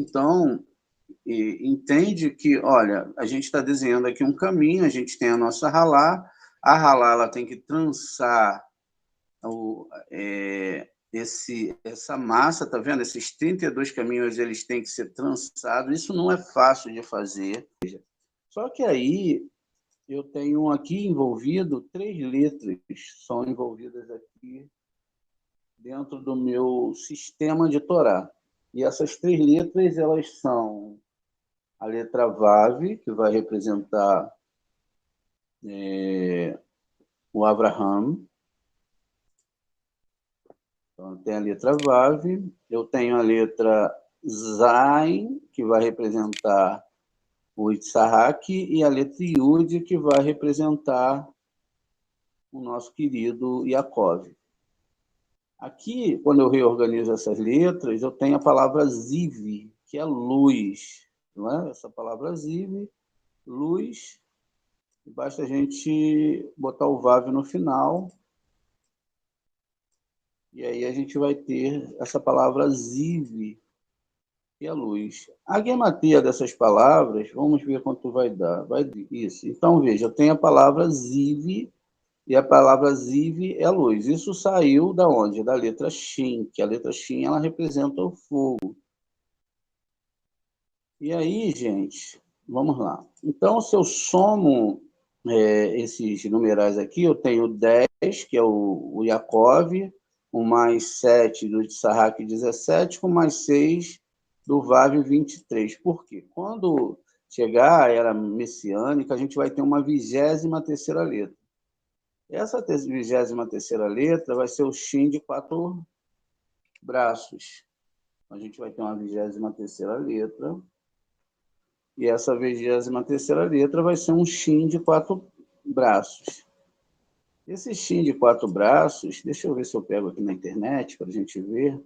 Então, entende que, olha, a gente está desenhando aqui um caminho, a gente tem a nossa Halá, a Halá ela tem que trançar essa massa, tá vendo? Esses 32 caminhos eles têm que ser trançados, isso não é fácil de fazer. Só que aí eu tenho aqui envolvido 3 letras, são envolvidas aqui dentro do meu sistema de Torá. E essas 3 letras, elas são a letra Vav, que vai representar o Abraham. Então, tem a letra Vav, eu tenho a letra Zain, que vai representar o Itzhak, e a letra Yud, que vai representar o nosso querido Yaakov. Aqui, quando eu reorganizo essas letras, eu tenho a palavra Ziv, que é luz. Não é? Essa palavra Ziv, luz, basta a gente botar o Vav no final, e aí a gente vai ter essa palavra Ziv, que é luz. A gematia dessas palavras, vamos ver quanto vai dar. Isso. Então, veja, eu tenho a palavra Ziv, e a palavra Ziv é luz. Isso saiu da onde? Da letra Shin, que a letra Shin ela representa o fogo. E aí, gente, vamos lá. Então, se eu somo esses numerais aqui, eu tenho 10, que é o Yaakov, com mais 7 do Itzhak, 17, com mais 6 do Vav, 23. Por quê? Quando chegar a era messiânica, a gente vai ter uma 23ª letra. Essa 23ª letra vai ser o Shin de 4 braços. A gente vai ter uma 23ª letra. E essa 23ª letra vai ser um Shin de 4 braços. Esse Shin de 4 braços, deixa eu ver se eu pego aqui na internet para a gente ver,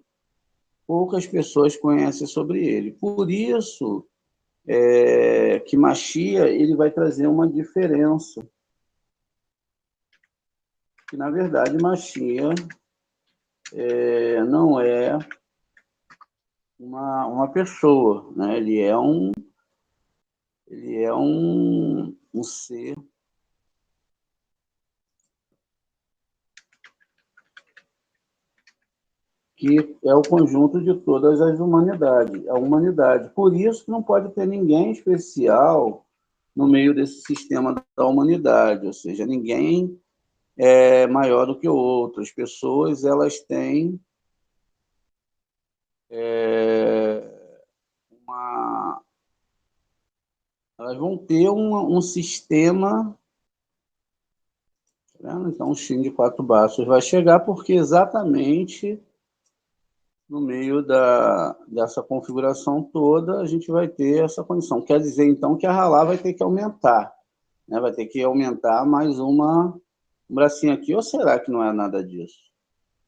poucas pessoas conhecem sobre ele. Por isso que Mashiach ele vai trazer uma diferença. Que, na verdade, Mashiach não é uma pessoa, né? Ele é um ser que é o conjunto de todas as humanidades, a humanidade. Por isso que não pode ter ninguém especial no meio desse sistema da humanidade, ou seja, ninguém é maior do que o outro. As pessoas elas têm elas vão ter um sistema. Tá vendo? Então, o Shin de 4 braços vai chegar porque exatamente no meio dessa configuração toda, a gente vai ter essa condição. Quer dizer, então, que a Halá vai ter que aumentar, né? Vai ter que aumentar mais um bracinho aqui, ou será que não é nada disso?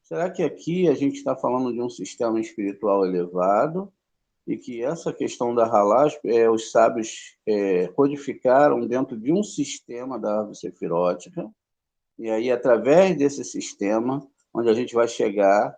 Será que aqui a gente está falando de um sistema espiritual elevado e que essa questão da Halá, os sábios codificaram dentro de um sistema da árvore sefirótica, e aí, através desse sistema, onde a gente vai chegar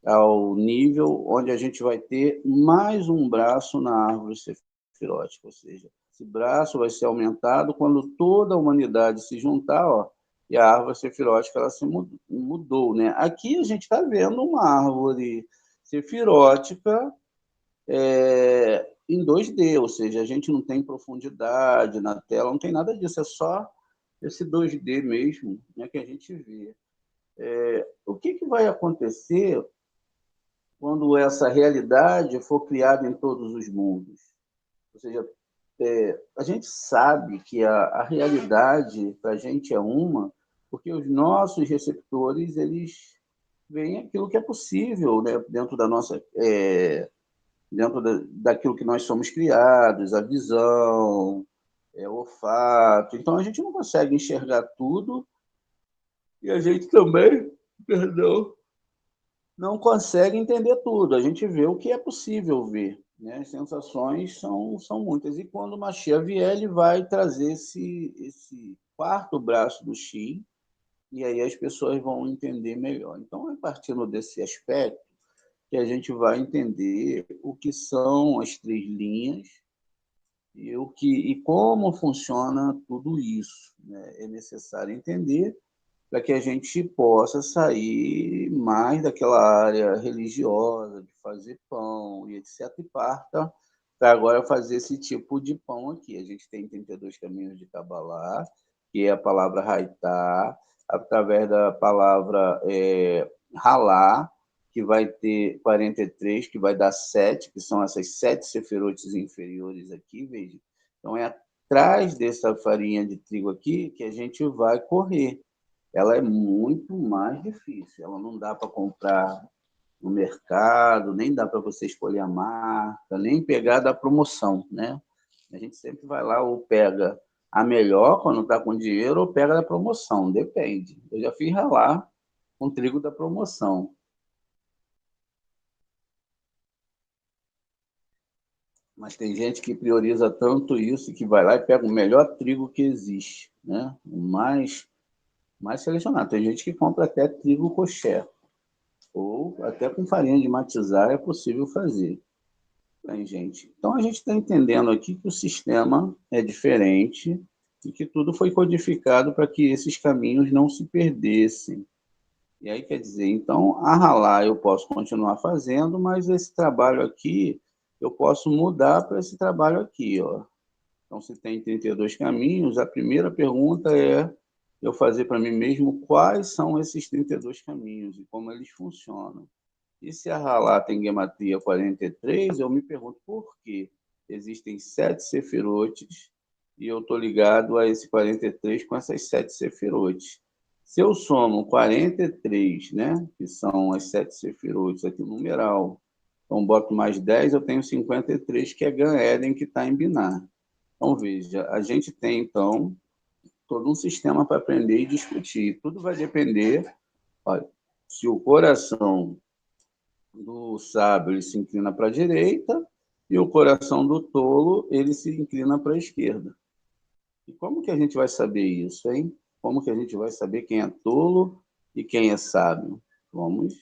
ao nível onde a gente vai ter mais um braço na árvore sefirótica, ou seja, esse braço vai ser aumentado quando toda a humanidade se juntar, ó, e a árvore sefirótica ela se mudou, né? Aqui a gente está vendo uma árvore sefirótica em 2D, ou seja, a gente não tem profundidade na tela, não tem nada disso, é só esse 2D mesmo, né, que a gente vê. O que vai acontecer quando essa realidade for criada em todos os mundos? Ou seja, a gente sabe que a realidade para a gente é uma, porque os nossos receptores eles veem aquilo que é possível, né, dentro da nossa dentro daquilo que nós somos criados, a visão, o olfato. Então a gente não consegue enxergar tudo e a gente também, perdão, não consegue entender tudo. A gente vê o que é possível ver, né? As sensações são muitas. E quando o Mashiach vier, ele vai trazer esse quarto braço do Shi, e aí as pessoas vão entender melhor. Então, a partir desse aspecto, que a gente vai entender o que são as 3 linhas e como funciona tudo isso, né? É necessário entender para que a gente possa sair mais daquela área religiosa, de fazer pão e etc., e parta para agora fazer esse tipo de pão aqui. A gente tem 32 caminhos de Kabbalah, que é a palavra Haitá, através da palavra Halá, que vai ter 43, que vai dar 7, que são essas 7 sefirotes inferiores aqui, veja. Então, é atrás dessa farinha de trigo aqui que a gente vai correr. Ela é muito mais difícil. Ela não dá para comprar no mercado, nem dá para você escolher a marca, nem pegar da promoção, né? A gente sempre vai lá ou pega a melhor quando está com dinheiro ou pega da promoção, depende. Eu já fiz ralar com trigo da promoção. Mas tem gente que prioriza tanto isso que vai lá e pega o melhor trigo que existe, né? O mais selecionado. Tem gente que compra até trigo kosher, ou até com farinha de matizar é possível fazer. Bem, gente, então a gente está entendendo aqui que o sistema é diferente e que tudo foi codificado para que esses caminhos não se perdessem. E aí, quer dizer, então, a ralar eu posso continuar fazendo, mas esse trabalho aqui eu posso mudar para esse trabalho aqui, ó. Então, se tem 32 caminhos, a primeira pergunta é eu fazer para mim mesmo quais são esses 32 caminhos e como eles funcionam. E se a Halá tem gematria 43, eu me pergunto por quê. Existem 7 sefirotes e eu estou ligado a esse 43 com essas 7 sefirotes. Se eu somo 43, né, que são as 7 sefirotes aqui no numeral, então boto mais 10, eu tenho 53, que é Gan Eden, que está em Binar. Então, veja, a gente tem, então, todo um sistema para aprender e discutir. Tudo vai depender, olha, se o coração do sábio ele se inclina para a direita e o coração do tolo ele se inclina para a esquerda. E como que a gente vai saber isso, hein? Como que a gente vai saber quem é tolo e quem é sábio? Vamos.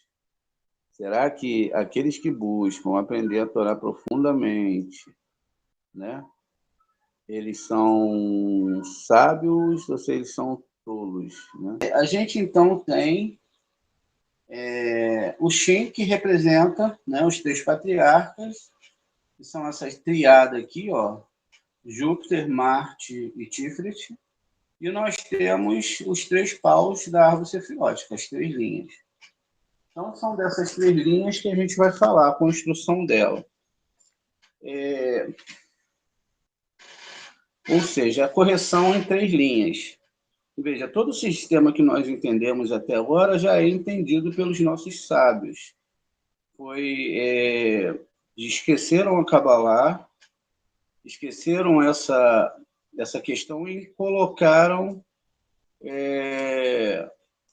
Será que aqueles que buscam aprender a Torá profundamente, né? Eles são sábios ou se eles são tolos, né? A gente então tem o Shem, que representa, né, os 3 patriarcas, que são essas triadas aqui, ó, Júpiter, Marte e Tiferet. E nós temos os 3 paus da árvore sefilótica, as 3 linhas. Então, são dessas 3 linhas que a gente vai falar, a construção dela. Ou seja, a correção em 3 linhas. Veja, todo o sistema que nós entendemos até agora já é entendido pelos nossos sábios. Esqueceram a Kabbalah, esqueceram essa questão e colocaram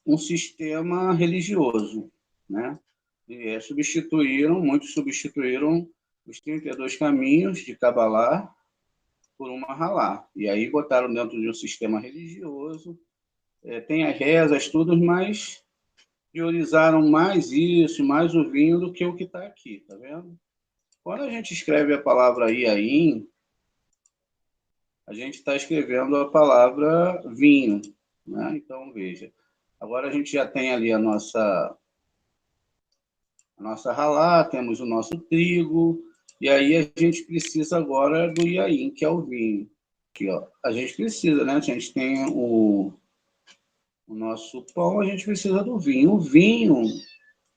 um sistema religioso, né? Muitos substituíram os 32 caminhos de Kabbalah por uma Halá. E aí botaram dentro de um sistema religioso, tem as rezas, tudo, mas priorizaram mais isso, mais o vinho do que o que está aqui, tá vendo? Quando a gente escreve a palavra Iaim, a gente está escrevendo a palavra vinho, né? Então, veja, agora a gente já tem ali a nossa ralá, temos o nosso trigo, e aí a gente precisa agora do Iaim, que é o vinho. Aqui, ó, a gente precisa, né? A gente tem o nosso pão, a gente precisa do vinho. O vinho,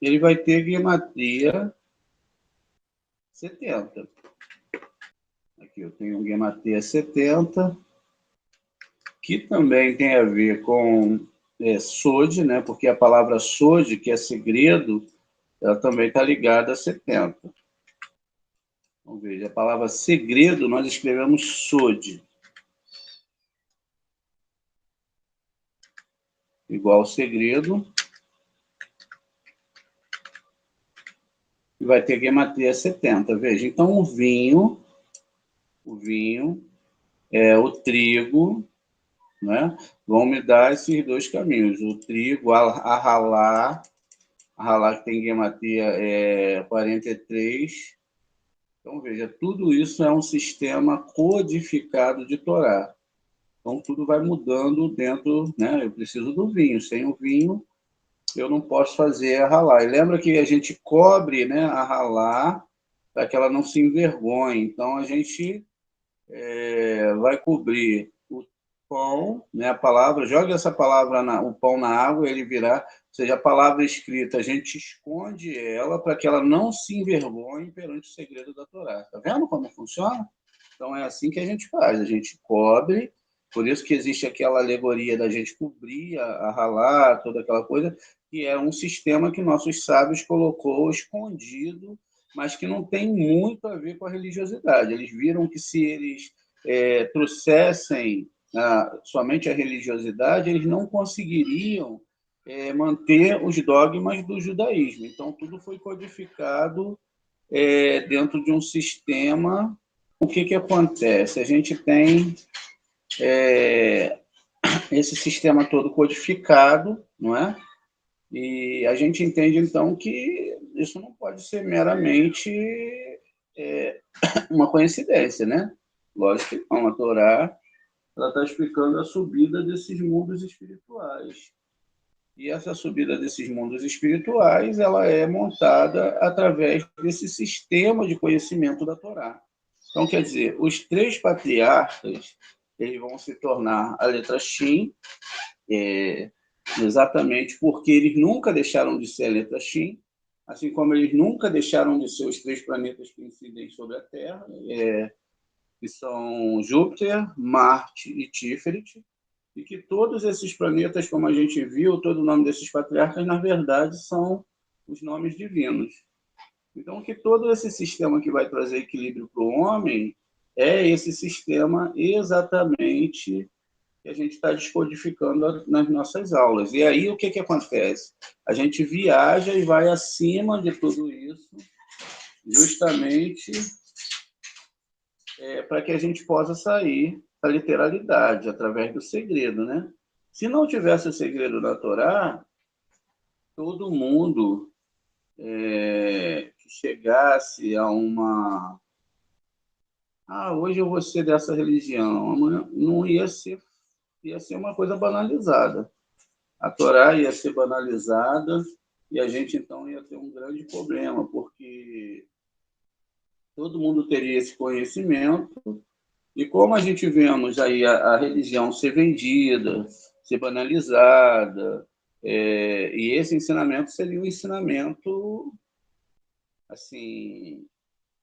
ele vai ter gematria 70. Aqui eu tenho gematria 70, que também tem a ver com sod, né? Porque a palavra sod, que é segredo, ela também está ligada a 70. Vamos ver, a palavra segredo nós escrevemos sod. Igual segredo. E vai ter gematria 70. Veja, então o vinho o trigo, né? Vão me dar esses 2 caminhos. O trigo, a ralá, a Halá que tem Gematria é 43. Então, veja, tudo isso é um sistema codificado de Torá. Então, tudo vai mudando dentro, né? Eu preciso do vinho. Sem o vinho, eu não posso fazer a Halá. E lembra que a gente cobre, né, a Halá para que ela não se envergonhe. Então, a gente vai cobrir o pão, né, a palavra, joga essa palavra, o pão na água, ele virá, ou seja, a palavra escrita, a gente esconde ela para que ela não se envergonhe perante o segredo da Torá. Está vendo como funciona? Então, é assim que a gente faz, a gente cobre, por isso que existe aquela alegoria da gente cobrir, a ralar, toda aquela coisa, que é um sistema que nossos sábios colocou escondido, mas que não tem muito a ver com a religiosidade. Eles viram que se eles trouxessem somente a religiosidade, eles não conseguiriam manter os dogmas do judaísmo. Então, tudo foi codificado dentro de um sistema. O que acontece? A gente tem esse sistema todo codificado, não é? E a gente entende, então, que isso não pode ser meramente uma coincidência, né? Lógico que não. A Torá está explicando a subida desses mundos espirituais. E essa subida desses mundos espirituais ela é montada através desse sistema de conhecimento da Torá. Então, quer dizer, os três patriarcas eles vão se tornar a letra Shin, exatamente porque eles nunca deixaram de ser a letra Shin, assim como eles nunca deixaram de ser os três planetas que incidem sobre a Terra, que são Júpiter, Marte e Tiferet, e que todos esses planetas, como a gente viu, todo o nome desses patriarcas, na verdade, são os nomes divinos. Então, que todo esse sistema que vai trazer equilíbrio para o homem é esse sistema exatamente que a gente está descodificando nas nossas aulas. E aí, o que acontece? A gente viaja e vai acima de tudo isso, justamente para que a gente possa sair da literalidade, através do segredo, né? Se não tivesse o segredo da Torá, todo mundo que chegasse a uma... hoje eu vou ser dessa religião, amanhã não ia ser uma coisa banalizada. A Torá ia ser banalizada e a gente, então, ia ter um grande problema, porque todo mundo teria esse conhecimento. E como a gente vemos aí a religião ser vendida, ser banalizada, e esse ensinamento seria um ensinamento assim,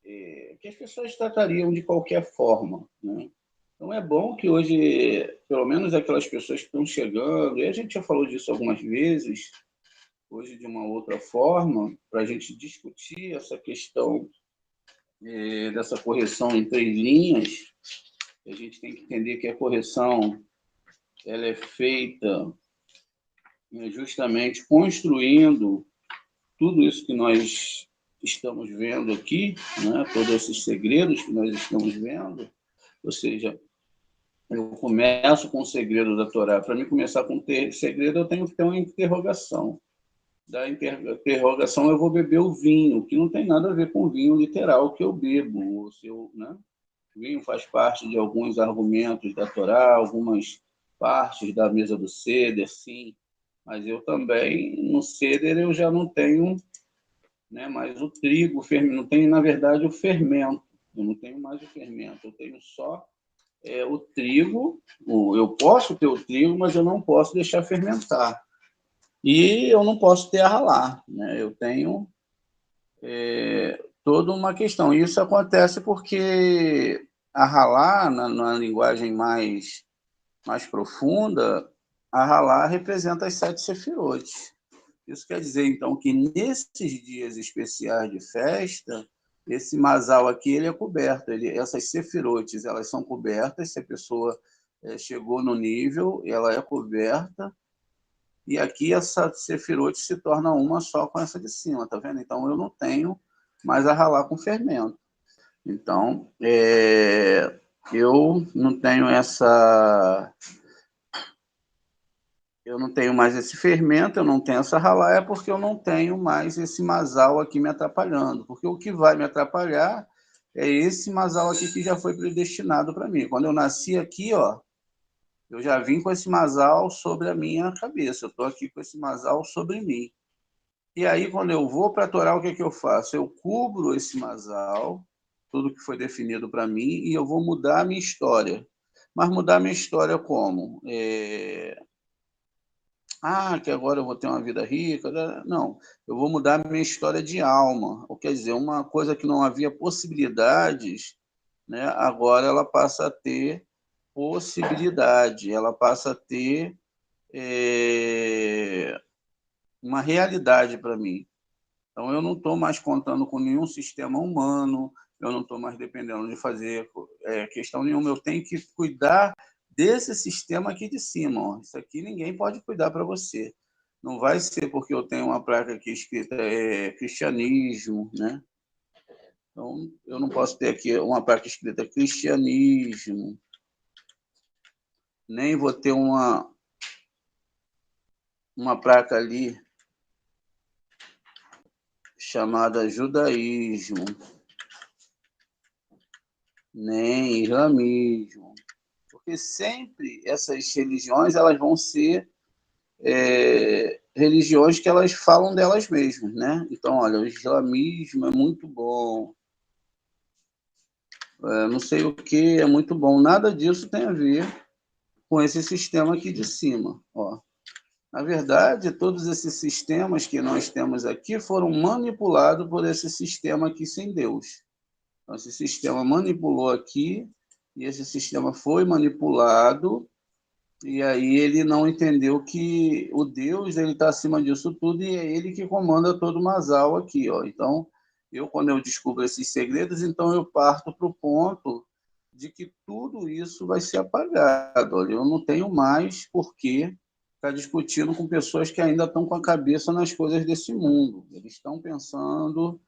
que as pessoas tratariam de qualquer forma, né? Então é bom que hoje, pelo menos aquelas pessoas que estão chegando, e a gente já falou disso algumas vezes, hoje de uma outra forma, para a gente discutir essa questão dessa correção em 3 linhas. A gente tem que entender que a correção ela é feita justamente construindo tudo isso que nós estamos vendo aqui, né? Todos esses segredos que nós estamos vendo. Ou seja, eu começo com o segredo da Torá. Para mim começar com o segredo, eu tenho que ter uma interrogação. Da interrogação, eu vou beber o vinho, que não tem nada a ver com o vinho literal que eu bebo. Ou se eu, né? O vinho faz parte de alguns argumentos da Torá, algumas partes da mesa do Seder, sim, mas eu também, no Seder, eu já não tenho, né, mais o trigo, não tenho, na verdade, o fermento, eu não tenho mais o fermento, eu tenho só o trigo, eu posso ter o trigo, mas eu não posso deixar fermentar, e eu não posso ter a ralar, né? Eu tenho toda uma questão. Isso acontece porque a Halá, na linguagem mais profunda, a Halá representa as 7 sefirotes. Isso quer dizer, então, que nesses dias especiais de festa, esse masal aqui ele é coberto. Essas sefirotes elas são cobertas, se a pessoa chegou no nível, ela é coberta, e aqui essa sefirote se torna uma só com essa de cima, tá vendo? Então, eu não tenho mais a Halá com fermento. Então, eu não tenho eu não tenho mais esse fermento, eu não tenho essa ralá, é porque eu não tenho mais esse masal aqui me atrapalhando. Porque o que vai me atrapalhar é esse masal aqui que já foi predestinado para mim. Quando eu nasci aqui, ó, eu já vim com esse masal sobre a minha cabeça. Eu estou aqui com esse masal sobre mim. E aí, quando eu vou para a Torá, o que, que eu faço? Eu cubro esse masal, tudo que foi definido para mim, e eu vou mudar a minha história. Mas mudar a minha história como? Que agora eu vou ter uma vida rica. Não, eu vou mudar a minha história de alma. Ou quer dizer, uma coisa que não havia possibilidades, né, agora ela passa a ter possibilidade, ela passa a ter uma realidade para mim. Então, eu não estou mais contando com nenhum sistema humano, eu não estou mais dependendo de fazer questão nenhuma, eu tenho que cuidar desse sistema aqui de cima. Ó. Isso aqui ninguém pode cuidar para você. Não vai ser porque eu tenho uma placa aqui escrita cristianismo, né? Então, eu não posso ter aqui uma placa escrita cristianismo, nem vou ter uma placa ali chamada judaísmo, nem islamismo, porque sempre essas religiões elas vão ser religiões que elas falam delas mesmas, né? Então, olha, o islamismo é muito bom, não sei o que é muito bom, nada disso tem a ver com esse sistema aqui de cima, ó. Na verdade, todos esses sistemas que nós temos aqui foram manipulados por esse sistema aqui sem Deus. Então, esse sistema manipulou aqui, e esse sistema foi manipulado, e aí ele não entendeu que o Deus ele está acima disso tudo, e é ele que comanda todo o Masal aqui. Ó. Então, quando eu descubro esses segredos, então eu parto para o ponto de que tudo isso vai ser apagado. Olha, eu não tenho mais por que estar discutindo com pessoas que ainda estão com a cabeça nas coisas desse mundo. Eles estão pensando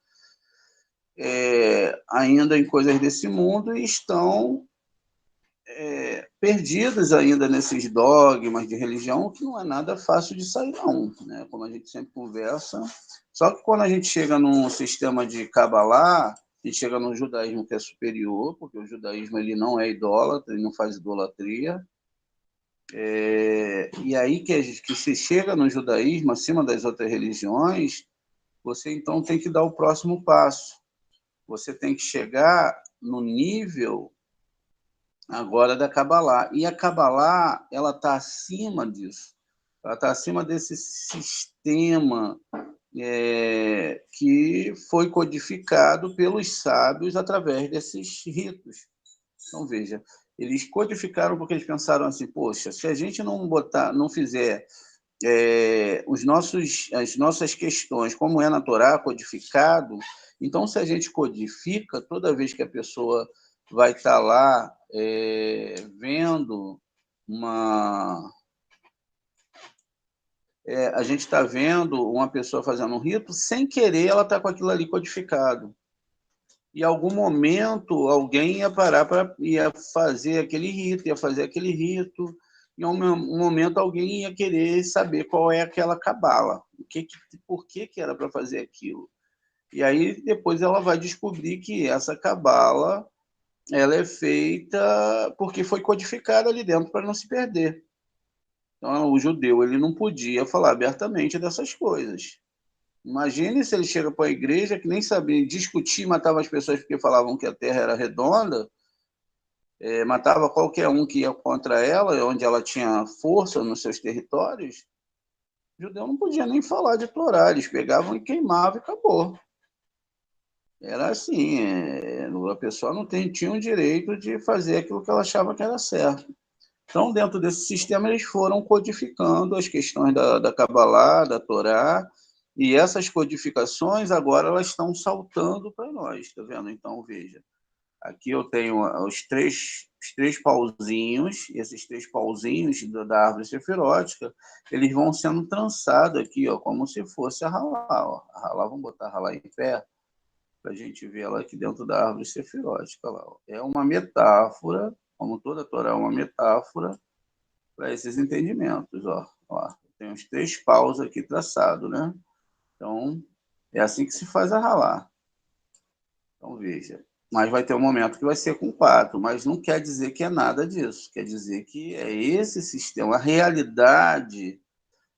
ainda em coisas desse mundo e estão perdidos ainda nesses dogmas de religião, que não é nada fácil de sair, não. Né? Como a gente sempre conversa. Só que quando a gente chega num sistema de Kabbalah, a gente chega no judaísmo que é superior, porque o judaísmo ele não é idólatra, ele não faz idolatria. E aí que se chega no judaísmo, acima das outras religiões, você então tem que dar o próximo passo. Você tem que chegar no nível agora da Kabbalah. E a Kabbalah, ela está acima disso. Ela está acima desse sistema que foi codificado pelos sábios através desses ritos. Então, veja, eles codificaram porque eles pensaram assim, poxa, se a gente não fizer as nossas questões, como é na Torá, codificado, então se a gente codifica, toda vez que a pessoa vai estar lá vendo a gente está vendo uma pessoa fazendo um rito, sem querer ela está com aquilo ali codificado. E em algum momento alguém ia parar ia fazer aquele rito, em um momento alguém ia querer saber qual é aquela cabala, por que era para fazer aquilo. E aí depois ela vai descobrir que essa cabala ela é feita porque foi codificada ali dentro para não se perder. Então o judeu ele não podia falar abertamente dessas coisas. Imagine se ele chega para a igreja que nem sabia discutir, matava as pessoas porque falavam que a terra era redonda, matava qualquer um que ia contra ela, onde ela tinha força nos seus territórios. O judeu não podia nem falar de Torá, eles pegavam e queimavam e acabou. Era assim, a pessoa não tinha o direito de fazer aquilo que ela achava que era certo. Então, dentro desse sistema, eles foram codificando as questões da Kabbalah, da Torá, e essas codificações agora elas estão saltando para nós, tá vendo? Então, veja, aqui eu tenho os três pauzinhos, esses três pauzinhos da árvore sefirótica, eles vão sendo trançados aqui, ó, como se fosse a Halá. Ó. A Halá, vamos botar a Halá em pé, para a gente ver ela aqui dentro da árvore sefirótica. Lá, ó. É uma metáfora, como toda a Torá é uma metáfora, para esses entendimentos. Ó. tenho os 3 paus aqui traçados, né? Então, é assim que se faz a ralar. Então, veja. Mas vai ter um momento que vai ser com 4, mas não quer dizer que é nada disso. Quer dizer que é esse sistema. A realidade,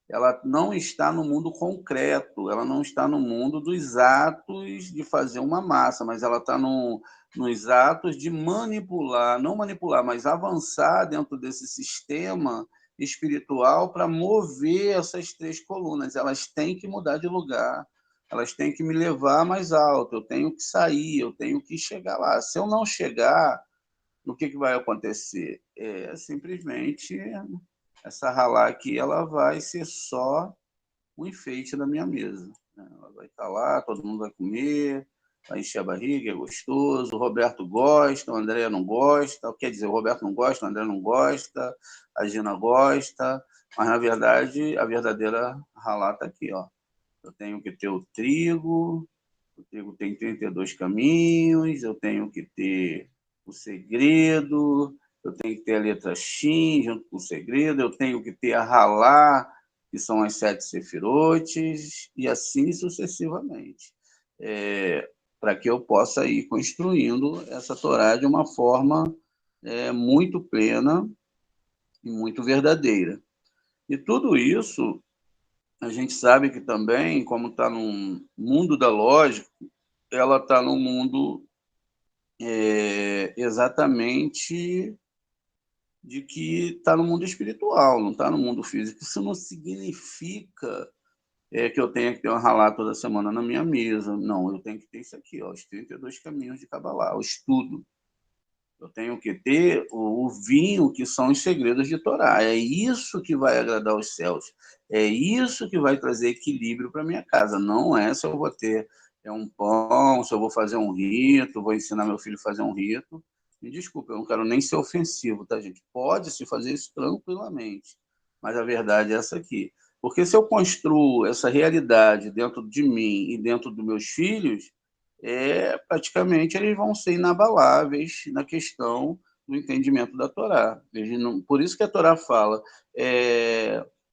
ela não está no mundo concreto, ela não está no mundo dos atos de fazer uma massa, mas ela está nos atos de manipular, não manipular, mas avançar dentro desse sistema espiritual para mover essas 3 colunas. Elas têm que mudar de lugar, elas têm que me levar mais alto, eu tenho que sair, eu tenho que chegar lá. Se eu não chegar, o que vai acontecer? Simplesmente essa ralá aqui, ela vai ser só um enfeite da minha mesa, né? Ela vai estar lá, todo mundo vai comer, vai encher a barriga, é gostoso. O Roberto gosta, o André não gosta. Quer dizer, o Roberto não gosta, o André não gosta, a Gina gosta, mas, na verdade, a verdadeira ralá está aqui, ó. Eu tenho que ter o trigo tem 32 caminhos, eu tenho que ter o segredo, eu tenho que ter a letra Shin junto com o segredo, eu tenho que ter a Halá, que são as 7 sefirotes, e assim sucessivamente, para que eu possa ir construindo essa Torá de uma forma muito plena e muito verdadeira. E tudo isso, a gente sabe que também, como está no mundo da lógica, ela está no mundo exatamente de que está no mundo espiritual, não está no mundo físico. Isso não significa que eu tenha que ter uma ralá toda semana na minha mesa. Não, eu tenho que ter isso aqui, ó, os 32 caminhos de Kabbalah, o estudo. Eu tenho que ter o vinho, que são os segredos de Torá. É isso que vai agradar os céus. É isso que vai trazer equilíbrio para minha casa. Não é se eu vou ter um pão, se eu vou fazer um rito, vou ensinar meu filho a fazer um rito. Me desculpe, eu não quero nem ser ofensivo, tá, gente? Pode-se fazer isso tranquilamente. Mas a verdade é essa aqui. Porque se eu construo essa realidade dentro de mim e dentro dos meus filhos, praticamente eles vão ser inabaláveis na questão do entendimento da Torá. Por isso que a Torá fala,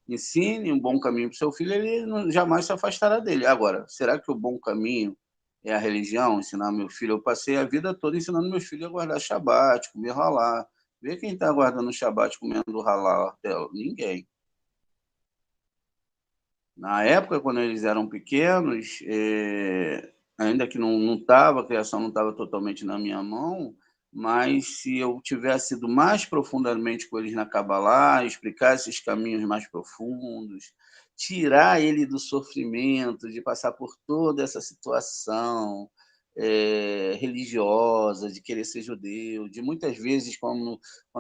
ensine um bom caminho para o seu filho, ele jamais se afastará dele. Agora, será que o bom caminho é a religião, ensinar meu filho? Eu passei a vida toda ensinando meus filhos a guardar Shabat, comer halá. Vê quem está guardando o Shabat comendo halá? Ninguém. Na época, quando eles eram pequenos, ainda que não estava, a criação não estava totalmente na minha mão, mas se eu tivesse ido mais profundamente com eles na Kabbalah, explicar esses caminhos mais profundos, tirar ele do sofrimento, de passar por toda essa situação religiosa, de querer ser judeu, de muitas vezes, quando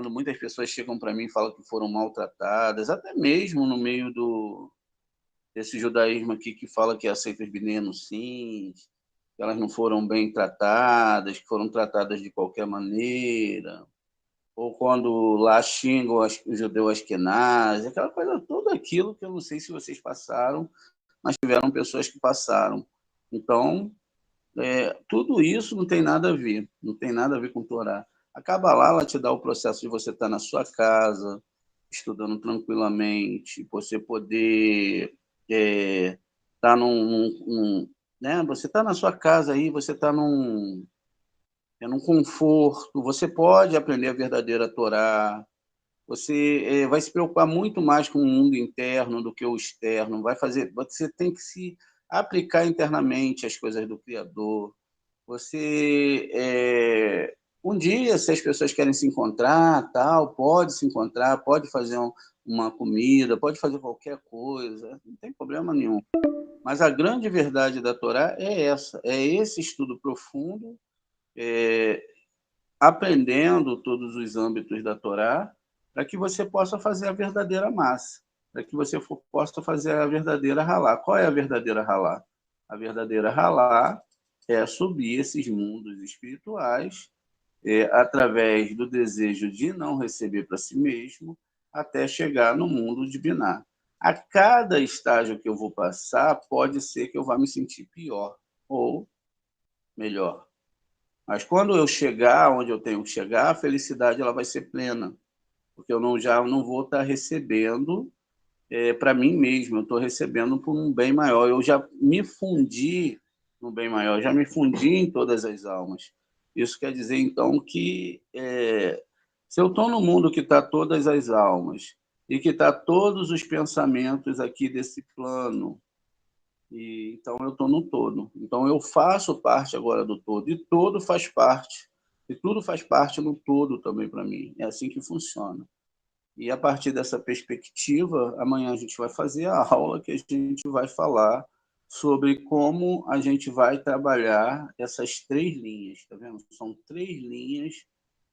muitas pessoas chegam para mim e falam que foram maltratadas, até mesmo no meio desse judaísmo aqui que fala que aceita os meninos sim, que elas não foram bem tratadas, que foram tratadas de qualquer maneira, ou quando lá xingam o judeu askenaz, aquela coisa, tudo aquilo que eu não sei se vocês passaram, mas tiveram pessoas que passaram. Então, tudo isso não tem nada a ver, não tem nada a ver com Torá. A Kabbalah, ela te dá o processo de você estar na sua casa, estudando tranquilamente, você poder estar né? Você está na sua casa aí, você está num conforto, você pode aprender a verdadeira Torá, você vai se preocupar muito mais com o mundo interno do que o externo, você tem que se aplicar internamente as coisas do Criador. Um dia, se as pessoas querem se encontrar, tal, pode se encontrar, pode fazer uma comida, pode fazer qualquer coisa, não tem problema nenhum. Mas a grande verdade da Torá é essa, é esse estudo profundo, aprendendo todos os âmbitos da Torá, para que você possa fazer a verdadeira massa, para que você possa fazer a verdadeira halá. Qual é a verdadeira halá? A verdadeira halá é subir esses mundos espirituais através do desejo de não receber para si mesmo, até chegar no mundo de Biná. A cada estágio que eu vou passar, pode ser que eu vá me sentir pior ou melhor. Mas quando eu chegar onde eu tenho que chegar, a felicidade ela vai ser plena, porque já não vou estar recebendo para mim mesmo, eu estou recebendo por um bem maior. Eu já me fundi no bem maior, já me fundi em todas as almas. Isso quer dizer, então, que se eu estou no mundo que está todas as almas e que está todos os pensamentos aqui desse plano, e então eu estou no todo. Então eu faço parte agora do todo, e todo faz parte, e tudo faz parte no todo também para mim. É assim que funciona. E a partir dessa perspectiva, amanhã a gente vai fazer a aula que a gente vai falar sobre como a gente vai trabalhar essas 3 linhas, tá vendo? São 3 linhas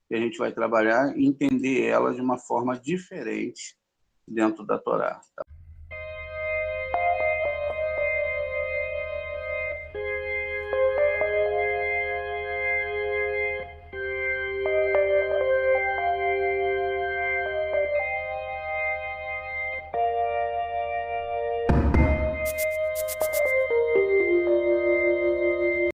que a gente vai trabalhar e entender elas de uma forma diferente dentro da Torá. Tá?